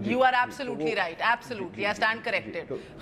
You are absolutely right, absolutely, I stand corrected।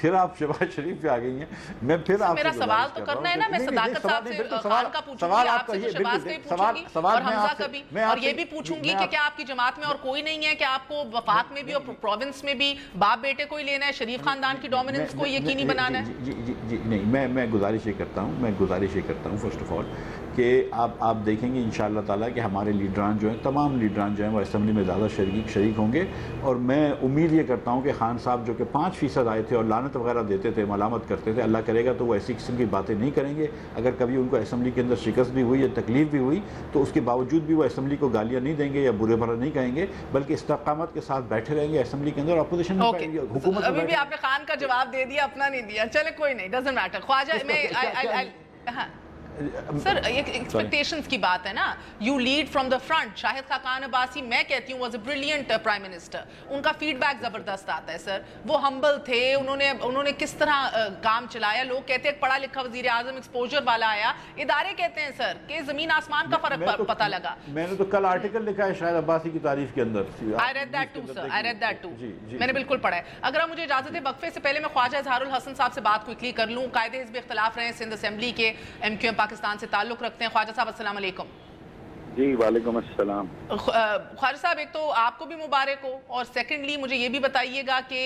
پھر آپ شہباز شریف پہ آ گئی ہیں. میں پھر آپ میرا سوال تو کرنا ہے نا, میں صداقت صاحب سے خان کا پوچھوں گی, آپ سے تو شہباز کا ہی پوچھوں گی, اور حمزہ کا بھی, اور یہ بھی پوچھوں گی کہ کیا آپ کی جماعت میں اور کوئی نہیں ہے کہ آپ کو وفاق میں بھی اور پروونس میں بھی باپ بیٹے کو ہی لینا ہے, شریف خاندان کی ڈومیننس کو یقینی بنانا ہے؟ جی نہیں, میں گزارش یہ کرتا ہوں فرسٹ آف آل کہ آپ دیکھیں گے انشاءاللہ تعالیٰ کہ ہمارے لیڈران جو ہیں, تمام لیڈران جو ہیں وہ اسمبلی میں زیادہ شریک ہوں گے, اور میں امید یہ کرتا ہوں کہ خان صاحب جو کہ 5% آئے تھے اور لعنت وغیرہ دیتے تھے, ملامت کرتے تھے, اللہ کرے گا تو وہ ایسی قسم کی باتیں نہیں کریں گے. اگر کبھی ان کو اسمبلی کے اندر شکست بھی ہوئی یا تکلیف بھی ہوئی تو اس کے باوجود بھی وہ اسمبلی کو گالیاں نہیں دیں گے یا برے بھلا نہیں کہیں گے, بلکہ استقامت کے ساتھ بیٹھے رہیں گے اسمبلی کے اندر, اپوزیشن میں حکومت. ابھی بھی آپ نے خان کا جواب دے دیا, اپنا نہیں دیا, چلے کوئی نہیں, ڈزنٹ میٹر. خواجہ میں سر ایکسپیکٹیشنز کی بات ہے نا, you lead from the front. Shahid Khaqan Abbasi میں کہتی ہوں was a brilliant prime minister, ان کا فیڈ بیک زبردست آتا ہے سر, وہ ہمبل تھے, انہوں نے کس طرح کام چلایا. لوگ کہتے ہیں پڑھا لکھا وزیر اعظم ایکسپوجر والا آیا, ادارے کہتے ہیں سر کہ زمین آسمان کا فرق پتہ لگا. میں نے تو کل آرٹیکل لکھا ہے شاہد عباسی کی تعریف کے اندر. I read that too sir, I read that too. میں نے بالکل پڑھا ہے. اگر آپ مجھے اجازت ہے وقفے سے پہلے میں خواجہ اظہار الحسن صاحب سے بات کوئکلی کر لوں. قائد حزب اختلاف رہے ہیں سندھ اسمبلی کے, MQM پاکستان سے تعلق رکھتے ہیں. خواجہ صاحب السلام علیکم. جی وعلیکم السلام. خواجہ صاحب ایک تو آپ کو بھی مبارک ہو, اور سیکنڈلی مجھے یہ بھی بتائیے گا کہ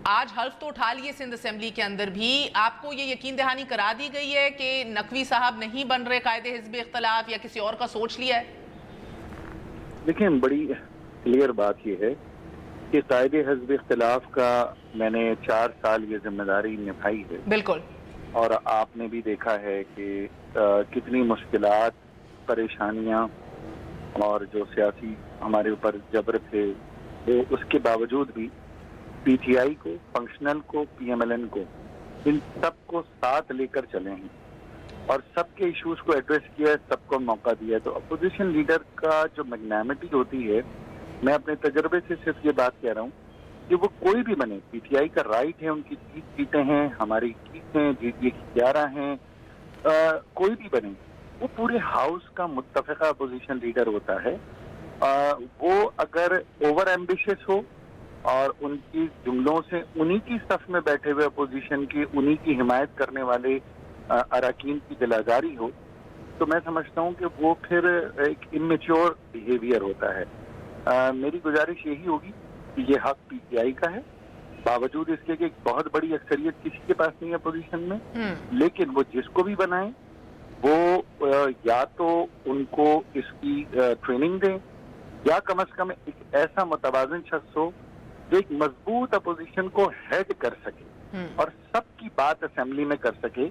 آج حلف تو اٹھا لیے سندھ اسمبلی کے اندر بھی, آپ کو یہ یقین دہانی کرا دی گئی ہے کہ نقوی صاحب نہیں بن رہے قائد حزب اختلاف, یا کسی اور کا سوچ لیا ہے؟ دیکھیں بڑی کلیئر بات یہ ہے کہ قائد حزب اختلاف کا میں نے 4 سال یہ ذمہ داری نبھائی ہے. بالکل. اور آپ نے بھی دیکھا ہے کہ کتنی مشکلات, پریشانیاں اور جو سیاسی ہمارے اوپر جبر تھے, اس کے باوجود بھی پی ٹی آئی کو, فنکشنل کو, پی ایم ایل این کو, ان سب کو ساتھ لے کر چلے ہیں اور سب کے ایشوز کو ایڈریس کیا ہے, سب کو موقع دیا ہے. تو اپوزیشن لیڈر کا جو میگنیمٹی ہوتی ہے, میں اپنے تجربے سے صرف یہ بات کہہ رہا ہوں کہ وہ کوئی بھی بنے, پی ٹی آئی کا رائٹ ہے, ان کی 30 سیٹیں ہیں, ہماری 30 ہیں, جی ڈی اے کی 11 ہیں, کوئی بھی بنے, وہ پورے ہاؤس کا متفقہ اپوزیشن لیڈر ہوتا ہے. وہ اگر اوور ایمبیشس ہو اور ان کی جملوں سے انہی کی صف میں بیٹھے ہوئے اپوزیشن کی, انہی کی حمایت کرنے والے اراکین کی دلازاری ہو, تو میں سمجھتا ہوں کہ وہ پھر ایک امیچور بیہیویئر ہوتا ہے. میری گزارش یہی ہوگی کہ یہ حق پی ٹی آئی کا ہے, باوجود اس کے کہ ایک بہت بڑی اکثریت کسی کے پاس نہیں ہے اپوزیشن میں, لیکن وہ جس کو بھی بنائیں وہ یا تو ان کو اس کی ٹریننگ دیں, یا کم از کم ایک ایسا متوازن شخص ہو جو ایک مضبوط اپوزیشن کو ہیڈ کر سکے اور سب کی بات اسمبلی میں کر سکے,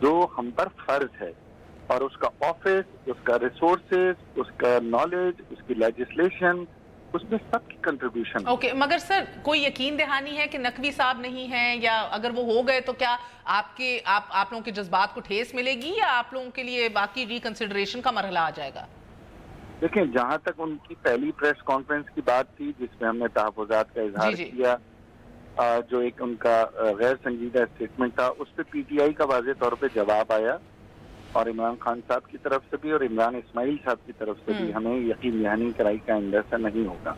جو ہم پر فرض ہے, اور اس کا آفس, اس کا ریسورسز, اس کا نالج, اس کی لیجسلیشن, اس میں سب کی کنٹریبیوشن. اوکے, مگر سر کوئی یقین دہانی ہے کہ نقوی صاحب نہیں ہیں, یا اگر وہ ہو گئے تو کیا آپ لوگوں کے جذبات کو ٹھیس ملے گی, یا آپ لوگوں کے لیے باقی ریکنسیڈریشن کا مرحلہ آ جائے گا؟ دیکھیں, جہاں تک ان کی پہلی پریس کانفرنس کی بات تھی جس میں ہم نے تحفظات کا اظہار کیا, جو ایک ان کا غیر سنجیدہ اسٹیٹمنٹ تھا, اس پہ پی ٹی آئی کا واضح طور پہ جواب آیا, اور عمران خان صاحب کی طرف سے بھی اور عمران اسماعیل صاحب کی طرف سے بھی ہمیں یقین دہانی کرائی کا اندیشہ نہیں ہوگا.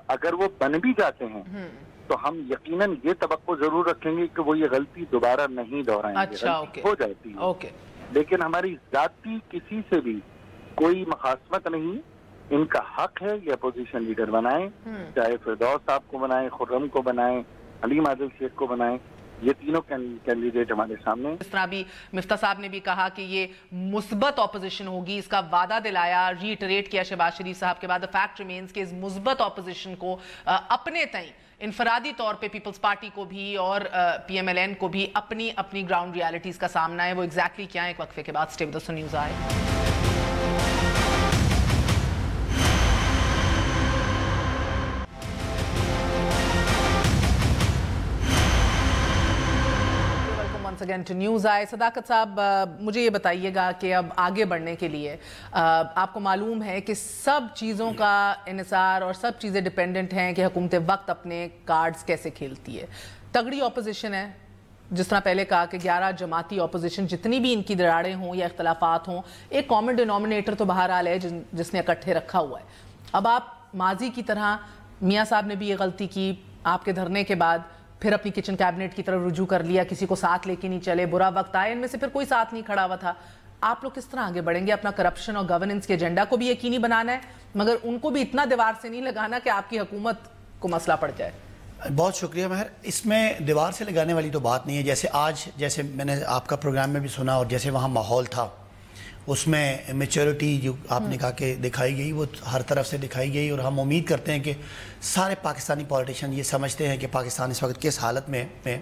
اگر وہ بن بھی جاتے ہیں تو ہم یقیناً یہ توقع ضرور رکھیں گے کہ وہ یہ غلطی دوبارہ نہیں دہرائیں گے. غلطی ہو جاتی ہے, لیکن ہماری ذاتی کسی سے بھی کوئی مخاصمت نہیں. ان کا حق ہے یہ اپوزیشن لیڈر بنائیں, چاہے فردوس صاحب کو بنائیں, خرم کو بنائیں, حلیم عادل شیخ کو بنائیں, یہ تینوں کینڈیڈیٹ ہمارے سامنے. اس طرح بھی مفتاح صاحب نے بھی کہا کہ یہ مثبت اپوزیشن ہوگی, اس کا وعدہ دلایا, ریٹریٹ کیا شہباز شریف صاحب کے بعد. the fact remains کہ اس مثبت اپوزیشن کو اپنے تئیں انفرادی طور پہ پیپلز پارٹی کو بھی اور پی ایم ایل این کو بھی اپنی گراؤنڈ ریالٹیز کا سامنا ہے. وہ ایگزیکٹلی کیا ہے, ایک وقفے کے بعد اسٹے ود us نیوز آئے. اگین ٹو نیوز آئے. صداقت صاحب, مجھے یہ بتائیے گا کہ اب آگے بڑھنے کے لیے آپ کو معلوم ہے کہ سب چیزوں کا انحصار اور سب چیزیں ڈیپینڈنٹ ہیں کہ حکومت وقت اپنے کارڈز کیسے کھیلتی ہے. تگڑی اپوزیشن ہے, جس طرح پہلے کہا کہ 11 جماعتی اپوزیشن, جتنی بھی ان کی دراڑیں ہوں یا اختلافات ہوں, ایک کامن ڈینومینیٹر تو بہرحال ہے جس نے اکٹھے رکھا ہوا ہے. اب آپ ماضی کی طرح, میاں صاحب نے بھی یہ غلطی کی, آپ کے دھرنے کے بعد پھر اپنی کچن کیبنٹ کی طرف رجوع کر لیا, کسی کو ساتھ لے کے نہیں چلے, برا وقت آئے, ان میں سے پھر کوئی ساتھ نہیں کھڑا ہوا تھا. آپ لوگ کس طرح آگے بڑھیں گے؟ اپنا کرپشن اور گورننس کے ایجنڈا کو بھی یقینی بنانا ہے, مگر ان کو بھی اتنا دیوار سے نہیں لگانا کہ آپ کی حکومت کو مسئلہ پڑ جائے. بہت شکریہ مہر. اس میں دیوار سے لگانے والی تو بات نہیں ہے. جیسے آج, جیسے میں نے آپ کا پروگرام میں بھی سنا, اور جیسے وہاں ماحول تھا, اس میں میچورٹی جو آپ نے کہا کہ دکھائی گئی, وہ ہر طرف سے دکھائی گئی. اور ہم امید کرتے ہیں کہ سارے پاکستانی پولیٹیشین یہ سمجھتے ہیں کہ پاکستان اس وقت کس حالت میں ہے.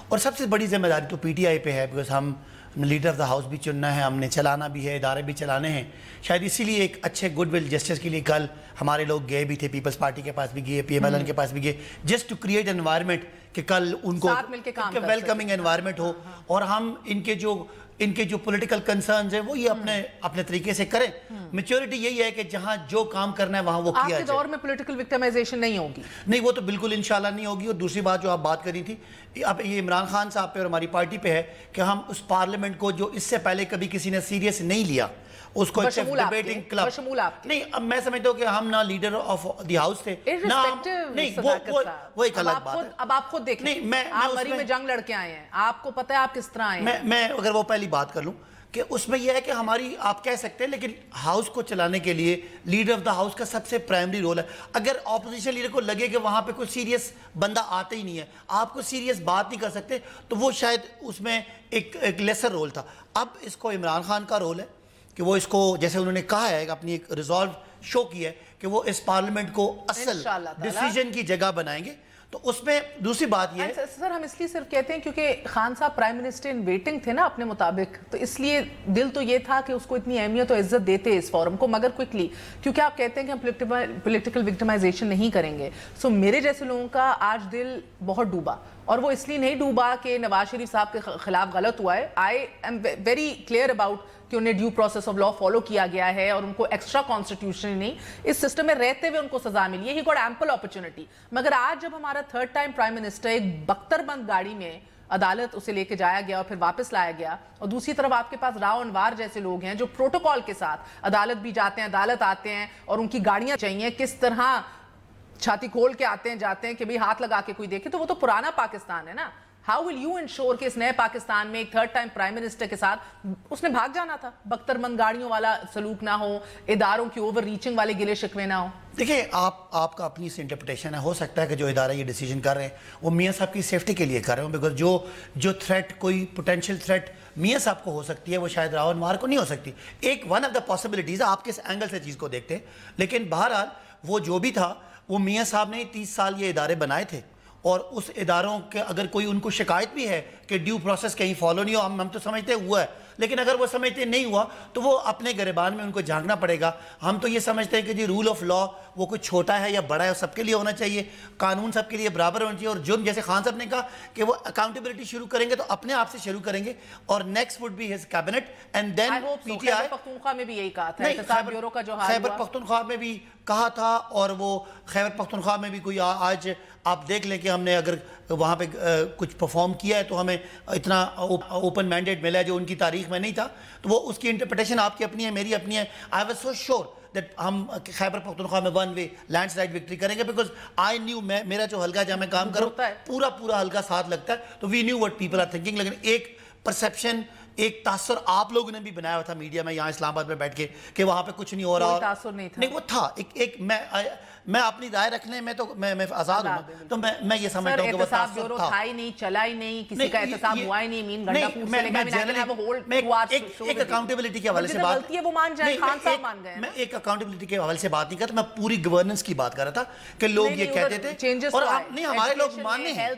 اور سب سے بڑی ذمہ داری تو پی ٹی آئی پہ ہے, بیکاز ہم لیڈر آف دا ہاؤس بھی چننا ہے, ہم نے چلانا بھی ہے, ادارے بھی چلانے ہیں. شاید اسی لیے ایک اچھے گڈ ول جسٹس کے لیے کل ہمارے لوگ گئے بھی تھے, پیپلز پارٹی کے پاس بھی گئے, پی ایم ایل این کے پاس بھی گئے, جسٹ ٹو کریٹ انوائرمنٹ کہ کل ان کو ویلکمنگ انوائرمنٹ ہو, اور ہم ان کے جو پولیٹیکل کنسرنز ہیں وہ یہ اپنے طریقے سے کریں. میچورٹی یہی ہے کہ جہاں جو کام کرنا ہے وہاں وہ کیا جائے. آپ کے دور میں پولیٹیکل وکٹمائزیشن نہیں ہوگی؟ نہیں, وہ تو بالکل انشاءاللہ نہیں ہوگی. اور دوسری بات جو آپ بات کری تھی, اب یہ عمران خان صاحب پہ اور ہماری پارٹی پہ ہے کہ ہم اس پارلیمنٹ کو جو اس سے پہلے کبھی کسی نے سیریس نہیں لیا, اس کو ایک ڈیبیٹنگ کلب نہیں. اب میں سمجھتا ہوں کہ ہم نہ لیڈر آف دی ہاؤس تھے, نہیں وہ ایک الگ بات ہے. اب آپ خود دیکھیں, آپ مری میں جنگ لڑ کے آئے ہیں, آپ کو پتہ ہے آپ کس طرح آئے ہیں. میں اگر وہ پہلی بات کر لوں کہ اس میں یہ ہے کہ ہماری, آپ کہہ سکتے ہیں, لیکن ہاؤس کو چلانے کے لیے لیڈر آف دا ہاؤس کا سب سے پرائمری رول ہے. اگر اپوزیشن لیڈر کو لگے کہ وہاں پہ کوئی سیریس بندہ آتا ہی نہیں ہے, آپ کو سیریس بات نہیں کر سکتے, تو وہ شاید اس میں ایک لیسر رول تھا. اب اس کو عمران خان کا رول ہے کہ وہ اس کو, جیسے انہوں نے کہا ہے, اپنی ایک ریزالو شو کی ہے کہ وہ اس پارلیمنٹ کو اصل ڈیسیجن کی جگہ بنائیں گے. تو اس میں دوسری بات یہ ہے سر, ہم اس لیے صرف کہتے ہیں کیونکہ خان صاحب پرائم منسٹر ان ویٹنگ تھے نا اپنے مطابق, تو اس لیے دل تو یہ تھا کہ اس کو اتنی اہمیت و عزت دیتے اس فورم کو. مگر کوئکلی, کیونکہ آپ کہتے ہیں کہ ہم پولیٹیکل وکٹمائزیشن نہیں کریں گے, سو میرے جیسے لوگوں کا آج دل بہت ڈوبا, اور وہ اس لیے نہیں ڈوبا کہ نواز شریف صاحب کے خلاف غلط ہوا ہے. I am very clear about کہ انہیں due process of law follow کیا گیا ہے, اور ان کو ایکسٹرا کانسٹیٹیوشن نہیں, اس سسٹم میں رہتے ہوئے ان کو سزا ملی ہے, ہی گاٹ ایمپل اپرچونٹی. مگر آج جب ہمارا تھرڈ ٹائم پرائم منسٹر ایک بختر بند گاڑی میں عدالت اسے لے کے جایا گیا اور پھر واپس لایا گیا, اور دوسری طرف آپ کے پاس راؤ انوار جیسے لوگ ہیں جو پروٹوکول کے ساتھ عدالت بھی جاتے ہیں, عدالت آتے ہیں, اور ان کی گاڑیاں چاہیے, کس طرح چھاتی کھول کے آتے ہیں جاتے ہیں کہ بھئی ہاتھ لگا کے کوئی دیکھے, تو وہ تو پرانا پاکستان ہے نا. How will you ensure کہ اس نئے پاکستان میں ایک تھرڈ ٹائم پرائم منسٹر کے ساتھ اس نے بھاگ جانا تھا, بختر مند گاڑیوں والا سلوک نہ ہو, اداروں کی اوور ریچنگ والے گلے شکوے نہ ہو؟ دیکھیں, آپ کا اپنی سے انٹرپریٹیشن ہے. ہو سکتا ہے کہ جو ادارہ یہ ڈیسیجن کر رہے ہیں وہ میاں صاحب کی سیفٹی کے لیے کر رہے ہوں, بیکاز جو تھریٹ, کوئی پوٹینشیل تھریٹ میاں صاحب کو ہو سکتی ہے وہ شاید راؤ انوار کو نہیں ہو سکتی. ایک ون آف دا پاسبلٹیز ہے, آپ کس اینگل سے چیز کو دیکھتے ہیں. لیکن بہرحال وہ جو بھی تھا, وہ میاں صاحب نے 30 سال یہ ادارے بنائے تھے, اور اس اداروں کے اگر کوئی ان کو شکایت بھی ہے کہ ڈیو پروسیس کہیں فالو نہیں ہو, ہم تو سمجھتے ہوا ہے, لیکن اگر وہ سمجھتے نہیں ہوا تو وہ اپنے گریبان میں ان کو جھانکنا پڑے گا. ہم تو یہ سمجھتے ہیں کہ جی رول آف لا وہ کوئی چھوٹا ہے یا بڑا ہے, سب کے لیے ہونا چاہیے, قانون سب کے لیے برابر ہونا چاہیے. اور جرم, جیسے خان صاحب نے کہا کہ وہ اکاؤنٹیبلٹی شروع کریں گے تو اپنے آپ سے شروع کریں گے, اور next would be his cabinet and then P T I. Khyber Pakhtunkhwa میں بھی یہی کہا تھا, احتساب بیورو کا جو حال ہوا, خیبر پختونخوا میں بھی کہا تھا, اور وہ خیبر پختونخوا میں بھی کوئی آج آپ دیکھ لیں کہ ہم نے اگر وہاں پہ کچھ پرفارم کیا ہے تو ہمیں اتنا اوپن مینڈیٹ ملا ہے جو ان کی تاریخ میں نہیں تھا. تو وہ اس کی انٹرپریٹیشن آپ کی اپنی ہے, میری اپنی ہے. I was so sure that ہم خیبر پختونخوا میں ون وے لینڈ سلائڈ وکٹری کریں گے, بیکاز آئی نیو, میرا جو حلقہ جہاں میں کام کروں پورا حلقہ ساتھ لگتا ہے, تو we knew what people are thinking. لیکن ایک پرسیپشن, ایک تاثر آپ لوگوں نے بھی بنایا ہوا تھا میڈیا میں یہاں اسلام آباد میں بیٹھ کے کہ وہاں پہ کچھ نہیں ہو رہا. تاثر نہیں تھا, نہیں وہ تھا ایک میں اپنی رائے رکھنے میں تو میں آزاد ہوں, تو میں یہ سمجھتا ہوں کہ وہ احتساب بیورو تھا ہی نہیں, چلا ہی نہیں, کسی کا احتساب ہوا ہی نہیں. مین گنڈا پور سے لے کے ایک اکاؤنٹیبلٹی کے حوالے سے بات, غلطی ہے وہ مان جائیں, خان صاحب مان گئے. میں ایک اکاؤنٹیبلٹی کے حوالے سے بات نہیں کرتا, میں پوری گورننس کی بات کر رہا تھا کہ لوگ یہ کہتے تھے, اور نہیں ہمارے لوگ مانے ہیں,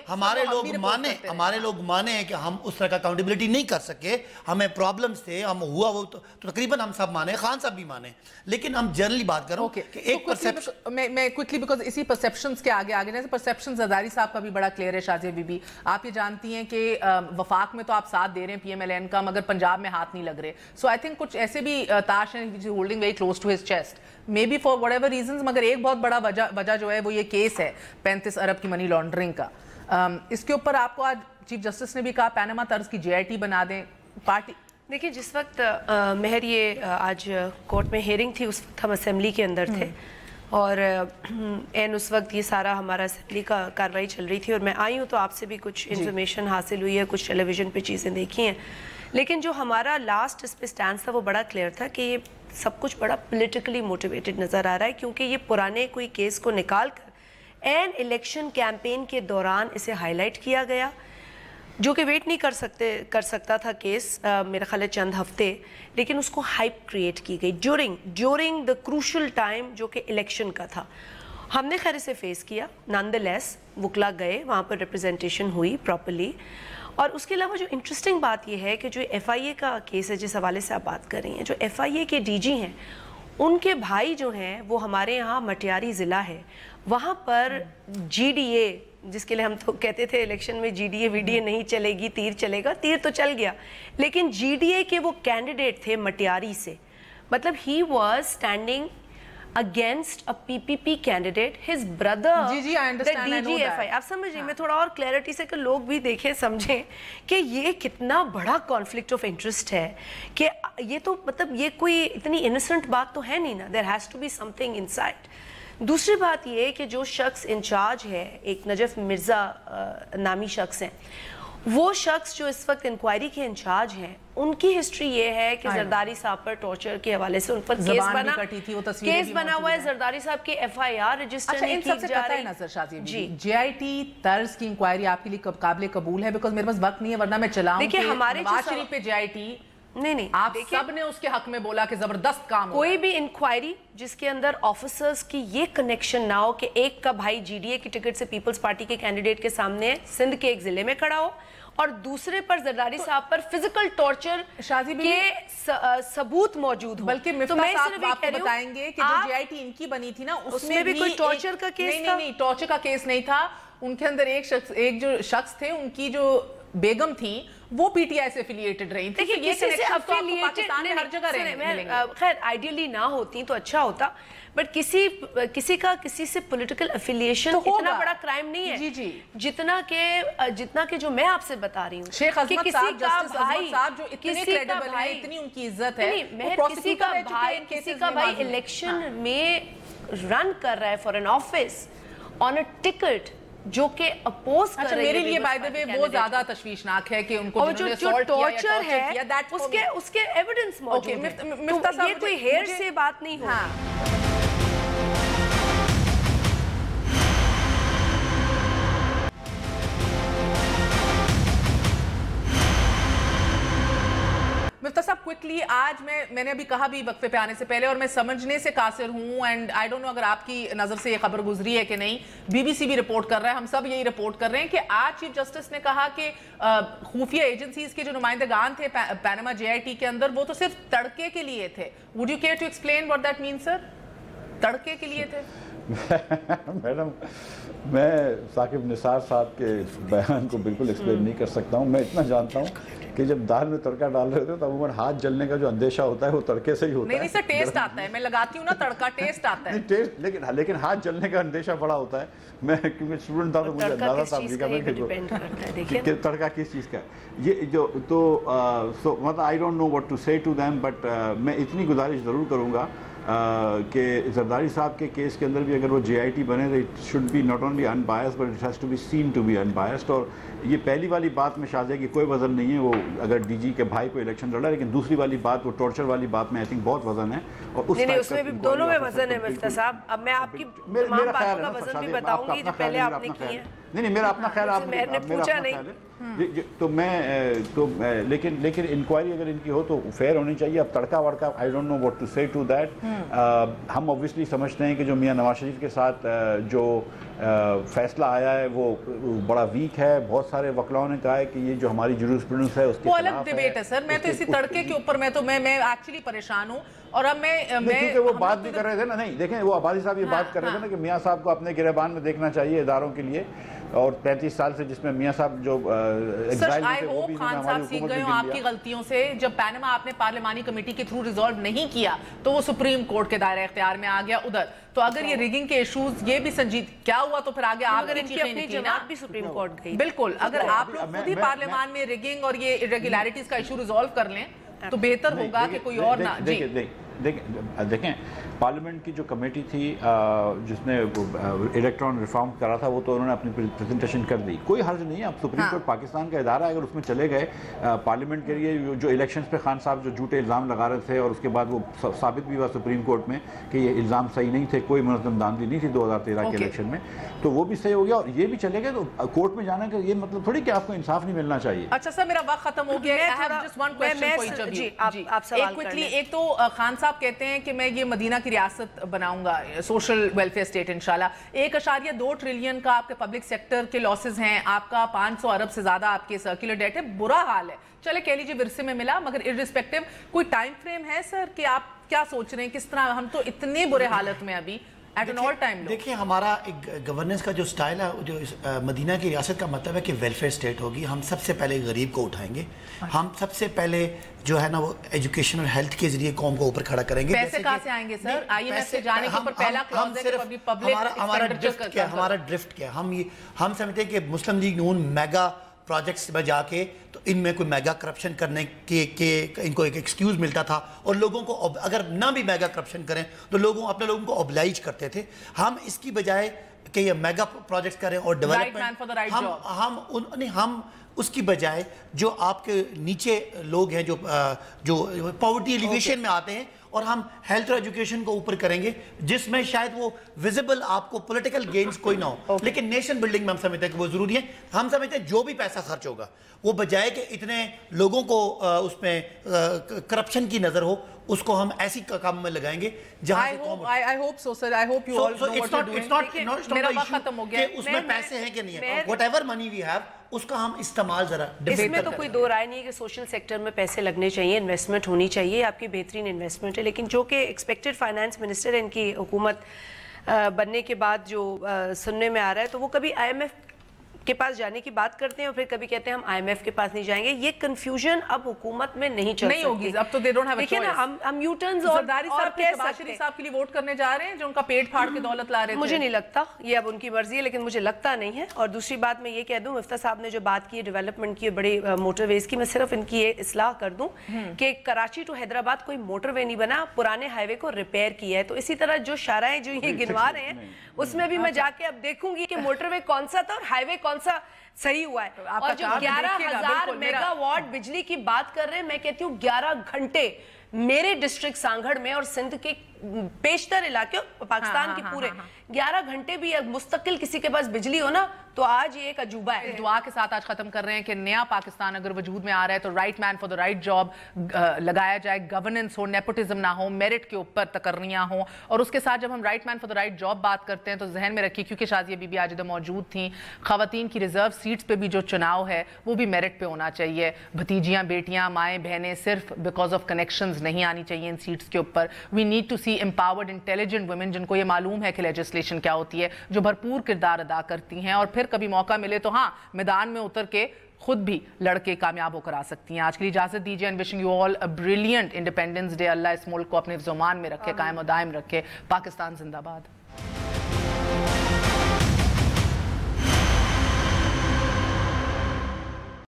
ہمارے لوگ مانے ہیں کہ ہم اس طرح کا اکاؤنٹیبلٹی نہیں کر سکے, ہمیں پرابلمز تھے, ہم ہوا وہ تو تقریباً ہم سب مانے, خان صاحب بھی مانے. لیکن ہم جنرلی بات کروں کہ ایک پرسیپشن, میں کوئکلی بیکاز اسی پرسیپشنز کے آگے جیسے پرسیپشنز زرداری صاحب کا بھی بڑا کلیئر ہے. شازیہ بی بی, آپ یہ جانتی ہیں کہ وفاق میں تو آپ ساتھ دے رہے ہیں پی ایم ایل این کا, مگر پنجاب میں ہاتھ نہیں لگ رہے. سو آئی تھنک کچھ ایسے بھی تاش ہیں holding very close to his chest, maybe for whatever reasons. مگر ایک بہت بڑا وجہ جو ہے وہ یہ کیس ہے 35 ارب کی منی لانڈرنگ کا. اس کے اوپر آپ کو آج چیف جسٹس نے بھی کہا پیناما طرز کی JIT بنا دیں پارٹی. دیکھیں, جس وقت مہر یہ آج کورٹ میں ہیئرنگ تھی, اس وقت ہم اسمبلی کے اندر تھے, اور این اس وقت یہ سارا ہمارا اسمبلی کا کارروائی چل رہی تھی اور میں آئی ہوں تو آپ سے بھی کچھ انفارمیشن حاصل ہوئی ہے, کچھ ٹیلی ویژن پہ چیزیں دیکھی ہیں, لیکن جو ہمارا لاسٹ اس پہ سٹینڈ تھا وہ بڑا کلیئر تھا کہ یہ سب کچھ بڑا پولیٹیکلی موٹیویٹڈ نظر آ رہا ہے, کیونکہ یہ پرانے کوئی کیس کو نکال کر این الیکشن کیمپین کے دوران اسے ہائی لائٹ کیا گیا, جو کہ ویٹ نہیں کر سکتا تھا کیس میرا خیال ہے چند ہفتے, لیکن اس کو ہائپ کریٹ کی گئی ڈیورنگ دا کروشل ٹائم جو کہ الیکشن کا تھا. ہم نے خیر اسے فیس کیا, نان دا لیس وکلا گئے, وہاں پر ریپرزنٹیشن ہوئی پراپرلی. اور اس کے علاوہ جو انٹرسٹنگ بات یہ ہے کہ جو ایف آئی اے کا کیس ہے جس حوالے سے آپ بات کر رہی ہیں, جو ایف آئی اے کے ڈی جی ہیں ان کے بھائی جو ہیں وہ ہمارے یہاں مٹیاری ضلع ہے, وہاں پر جی ڈی اے, جس کے لیے ہم تو کہتے تھے الیکشن میں G D A we D A نہیں چلے گی, تیر چلے گا, تیر تو چل گیا, لیکن جی ڈی اے کے وہ کینڈیڈیٹ تھے مٹیاری سے, مطلب he was standing against a PPP candidate, his brother, I understand, the DGFI. آپ سمجھیں, میں تھوڑا اور کلیئرٹی سے کہ لوگ بھی دیکھیں سمجھیں کہ یہ کتنا بڑا کانفلکٹ آف انٹرسٹ ہے, کہ یہ تو مطلب یہ کوئی اتنی انسنٹ بات تو ہے نہیں نا, there has to be something inside. دوسری بات یہ کہ جو شخص انچارج ہے, ایک نجف مرزا نامی شخص ہیں, وہ شخص جو اس وقت انکوائری کے انچارج ہیں, ان کی ہسٹری یہ ہے کہ زرداری صاحب پر ٹارچر کے حوالے سے ان پر کیس بنا ہوا ہے, زرداری صاحب کی ایف آئی آر رجسٹر نہیں کی جا رہی. نظر شازی جے آئی ٹی طرز کی انکوائری آپ کے لیے قابل قبول ہے؟ بیکاز میرے پاس وقت نہیں ہے ورنہ میں چلاؤں. دیکھیں ہمارے نواز شریف پہ جے آئی ٹی نہیں, آپ سب نے اس کے حق میں بولا کہ زبردست کام. کوئی بھی انکوائری جس کے اندر آفیسرز کی یہ کنیکشن نہ ہو کہ ایک کا بھائی جی ڈی اے کی ٹکٹ سے پیپلز پارٹی کے کینڈیڈیٹ کے سامنے سندھ کے ایک ضلع میں کھڑا ہو, اور دوسرے پر زرداری صاحب پر فزیکل ٹارچر کے ثبوت موجود ہو. بلکہ مفتاح صاحب آپ کو بتائیں گے کہ جو جے آئی ٹی ان کی بنی تھی نا, اس میں بھی کوئی ٹارچر کا کیس تھا؟ نہیں, ٹارچر کا کیس نہیں تھا. ان کے اندر ایک جو شخص تھے, ان کی جو بیگم تھی وہ پی ٹی آئی سے افیلیٹڈ رہی تھی. دیکھیں کسی سے افیلیٹڈ ہر جگہ خیر آئیڈیلی نہ ہوتی تو اچھا ہوتا, بٹ کسی کا کسی سے پولیٹیکل افیلیشن اتنا بڑا کرائم نہیں ہے جتنا کہ جو میں آپ سے بتا رہی ہوں. شیخ عظمت صاحب, جسٹس عظمت صاحب جو اتنے کریڈیبل ہیں, اتنی ان کی عزت ہے, کسی کا بھائی الیکشن میں رن کر رہا ہے for N office on a ticket جو کہ اپوز کر رہی ہے. میرے لیے بائی دا وے وہ زیادہ تشویشناک ہے کہ ان کو جو ٹارچر ہے اس کے ایویڈنس موجود ہے. یہ کوئی ہیئر سے بات نہیں ہوگی. مفتاح صاحب کوئکلی, آج میں نے ابھی کہا بھی وقفے پہ آنے سے پہلے, اور میں سمجھنے سے قاصر ہوں, اینڈ آئی ڈونٹ نو اگر آپ کی نظر سے یہ خبر گزری ہے کہ نہیں, بی بی سی بھی رپورٹ کر رہا ہے, ہم سب یہی رپورٹ کر رہے ہیں کہ آج چیف جسٹس نے کہا کہ خفیہ ایجنسیز کے جو نمائندگان تھے پینما جے آئی ٹی کے اندر, وہ تو صرف تڑکے کے لیے تھے. Would you care to explain what that means sir? تڑکے کے لیے تھے؟ میڈم, میں ثاقب نثار صاحب کے بیان کو بالکل ایکسپلین نہیں کر سکتا ہوں. میں اتنا جانتا ہوں کہ جب دال میں تڑکا ڈال رہے ہوتے ہیں تو عموماً ہاتھ جلنے کا جو اندیشہ ہوتا ہے وہ تڑکے سے ہی ہوتا ہے. نہیں سر, ٹیسٹ آتا ہے, میں لگاتی ہوں نا تڑکا, ٹیسٹ آتا ہے. لیکن ہاتھ جلنے کا اندیشہ بڑا ہوتا ہے. میں کیونکہ اسٹوڈنٹ تھا تو مجھے اندازہ تھا کہ تڑکا کس چیز کا ہے. یہ جو تو مطلب I don't know what to say to them, but میں اتنی گزارش ضرور کروں گا کہ زرداری صاحب کے کیس کے اندر بھی اگر وہ جے آئی ٹی بنے تو it should be not only unbiased but it has to be seen to be unbiased. اور یہ پہلی والی بات میں شاہجہ کی کوئی وزن نہیں ہے, وہ اگر ڈی جی کے بھائی کو الیکشن لڑا, لیکن دوسری والی بات وہ ٹارچر والی بات میں آئی تھنک بہت وزن ہے. اور اس میں بھی دونوں میں وزن ہے مفتاح صاحب. اب میں آپ کی تمام باتوں کا وزن بھی بتاؤں گی جو پہلے آپ نے کی ہے. نہیں میرا اپنا خیال آپ نے پوچھا نہیں تو میں لیکن انکوائری اگر ان کی ہو تو فیئر ہونی چاہیے. اب تڑکا وڑکا I don't know what to say to that. ہم اوبویسلی سمجھتے ہیں کہ جو میاں نواز شریف کے ساتھ جو فیصلہ آیا ہے وہ بڑا ویک ہے. بہت سارے وکلاؤں نے کہا ہے کہ یہ جو ہماری جورسپروڈنس ہے اس کے وہ الگ ڈیبیٹ ہے سر. میں تو اسی تڑکے کے اوپر میں ایکچولی پریشان ہوں. اور اب کیونکہ وہ بات بھی کر رہے تھے نا, نہیں دیکھیں وہ عبادی صاحب یہ بات کر رہے تھے نا کہ میاں صاحب کو اپنے گریبان میں دیکھنا چاہیے اداروں کے لیے, اور 35 سال سے جس میں میاں صاحب جو ایگزائل میں تھے وہ بھی خان صاحب سیکھ گئے ہوں آپ کی غلطیوں سے. جب پینما آپ نے پارلیمانی کمیٹی کے تھرو ریزالو نہیں کیا تو وہ سپریم کورٹ کے دائرہ اختیار میں آ گیا ادھر. تو اگر یہ ریگنگ کے ایشوز یہ بھی سنجید کیا ہوا تو پھر آگے آپ کی چیخیں نکلی نا. بھی سپریم کورٹ گئی. بالکل, اگر آپ لوگ خود ہی پارلیمان میں ریگنگ اور یہ irregularities کا ایشو ریزالو کر لیں تو بہتر ہوگا کہ کوئی اور نہ. دیکھیں پارلیمنٹ کی جو کمیٹی تھی جس نے الیکٹران ریفارم کرا تھا وہ تو انہوں نے اپنی پریزنٹیشن کر دی, کوئی حرج نہیں ہے. اب سپریم کورٹ پاکستان کا ادارہ ہے, اگر اس میں چلے گئے پارلیمنٹ کے لیے جو الیکشنز پہ خان صاحب جو جھوٹے الزام لگا رہے تھے اور اس کے بعد وہ ثابت بھی ہوا سپریم کورٹ میں کہ یہ الزام صحیح نہیں تھے, کوئی منظم داندلی نہیں تھی 2013 کے الیکشن میں, تو وہ بھی صحیح ہو گیا. اور یہ بھی چلے گئے تو کورٹ میں جانا کہ یہ مطلب تھوڑی کہ آپ کو انصاف نہیں ملنا چاہیے. اچھا سر میرا وقت ختم ہو گیا ہے. ایک تو خان صاحب کہتے ہیں کہ میں یہ مدینہ کی ریاست بناؤں گا, سوشل ویلفیئر اسٹیٹ انشاءاللہ. 1.2 ٹریلین کا آپ کے پبلک سیکٹر کے لاسز ہیں, آپ کا 500 ارب سے زیادہ آپ کے سرکولر ڈیٹ ہے, برا حال ہے. چلے کہہ لیجیے ورثے میں ملا, مگر ارسپیکٹیو کوئی ٹائم فریم ہے سر کہ آپ کیا سوچ رہے ہیں, کس طرح؟ ہم تو اتنے برے حالت میں ابھی دیکھیں ہمارا ایک گورننس کا جو سٹائل ہے, جو مدینہ کی ریاست کا مطلب ہے کہ ویلفیئر سٹیٹ ہوگی. ہم سب سے پہلے غریب کو اٹھائیں گے, ہم سب سے پہلے جو ہے نا وہ ایجوکیشن اور ہیلتھ کے ذریعے قوم کو اوپر کھڑا کریں گے. پیسے کہاں سے آئیں گے سر؟ IMF سے جانے کے اوپر پہلا کلوز ہے کہ پبلک ہمارا ڈرفٹ کیا, ہم سمجھتے ہیں کہ مسلم لیگ نون میگا پروجیکٹس میں جا کے تو ان میں کوئی میگا کرپشن کرنے کے ان کو ایک ایکسکیوز ملتا تھا, اور لوگوں کو اگر نہ بھی میگا کرپشن کریں تو اپنے لوگوں کو اوبلائج کرتے تھے. ہم اس کی بجائے کہ یہ میگا پروجیکٹس کریں اور ڈیولپمنٹ, ہم اس کی بجائے جو آپ کے نیچے لوگ ہیں جو پاورٹی ایلیویشن میں آتے ہیں, اور ہم ہیلتھ اور ایجوکیشن کو اوپر کریں گے, جس میں شاید وہ ویزیبل آپ کو پولیٹیکل گینز کوئی نہ ہو, لیکن نیشن بلڈنگ میں ہم سمجھتے ہیں کہ وہ ضروری ہے. ہم سمجھتے ہیں جو بھی پیسہ خرچ ہوگا وہ بجائے کہ اتنے لوگوں کو اس میں کرپشن کی نظر ہو, اس کو ہم ایسی کام میں لگائیں گے جہاں اس میں پیسے ہیں کہ نہیں ہے. whatever money we have اس کا ہم استعمال ذرا اس میں تو کوئی دو رائے نہیں ہے کہ سوشل سیکٹر میں پیسے لگنے چاہیے, انویسٹمنٹ ہونی چاہیے, آپ کی بہترین انویسٹمنٹ ہے. لیکن جو کہ ایکسپیکٹڈ فائنانس منسٹر ہے ان کی حکومت بننے کے بعد جو سننے میں آ رہا ہے, تو وہ کبھی IMF کے پاس جانے کی بات کرتے ہیں اور پھر کبھی کہتے ہیں ہم IMF کے پاس نہیں جائیں گے. یہ کنفیوژن اب حکومت میں نہیں چل سکتی, ہوگی اب تو they don't have a دیکھیں نا ہم یو ٹرنز اور شریف صاحب کے لیے ووٹ کرنے جا رہے ہیں جو ان کا پیٹ پھاڑ کے دولت لا رہے تھے. مجھے نہیں لگتا, یہ اب ان کی مرضی ہے, لیکن مجھے لگتا نہیں ہے. اور دوسری بات میں یہ کہہ دوں, مفتیٰ صاحب نے جو بات کی ہے ڈیولپمنٹ کی, بڑی موٹر ویز کی, میں صرف ان کی یہ اصلاح کر دوں کہ کراچی ٹو حیدرآباد کوئی موٹر وے نہیں بنا, پرانے ہائی وے کو ریپیئر کیا ہے. تو اسی طرح جو شاہراہیں جو یہ گنوا رہے ہیں اس میں بھی میں جا کے اب دیکھوں گی کہ موٹر وے کون سا تھا اور ہائی وے کون سا صحیح ہوا ہے. اور جو 11,000 میگا واٹ بجلی کی بات کر رہے ہیں, میں کہتی ہوں 11 گھنٹے میرے ڈسٹرکٹ سانگھڑ میں اور سندھ کے بیشتر علاقے پاکستان کے پورے 11 گھنٹے بھی مستقل کسی کے پاس بجلی ہو نا, تو آج یہ ایک عجوبہ ہے. دعا کے ساتھ آج ختم کر رہے ہیں کہ نیا پاکستان اگر وجود میں آ رہا ہے تو right man for the right job لگایا جائے, گورننس ہو, نیپوٹزم نہ ہو, میرٹ کے اوپر تقرریاں ہوں. اور اس کے ساتھ جب ہم right man for the right job بات کرتے ہیں تو ذہن میں رکھیے, کیونکہ شازیہ بی بی آج ادھر موجود تھیں, خواتین کی ریزرو سیٹس پہ بھی جو چناؤ ہے وہ بھی میرٹ پہ ہونا چاہیے. بھتیجیاں, بیٹیاں, مائیں, بہنیں صرف بیکاز آف کنیکشنز نہیں آنی چاہیے ان سیٹس کے اوپر. We need to see empowered intelligent women جن کو یہ معلوم ہے کہ لیجسلیشن کیا ہوتی ہے, جو بھرپور کردار ادا کرتی ہیں, اور پھر کبھی موقع ملے تو ہاں میدان میں اتر کے خود بھی لڑ کے کامیاب ہو کر آ سکتی ہیں. آج کے لیے اجازت دیجیے, and wishing you all a brilliant Independence Day. اللہ اس ملک کو اپنے زمان میں رکھے, قائم و دائم رکھے. پاکستان زندہ باد.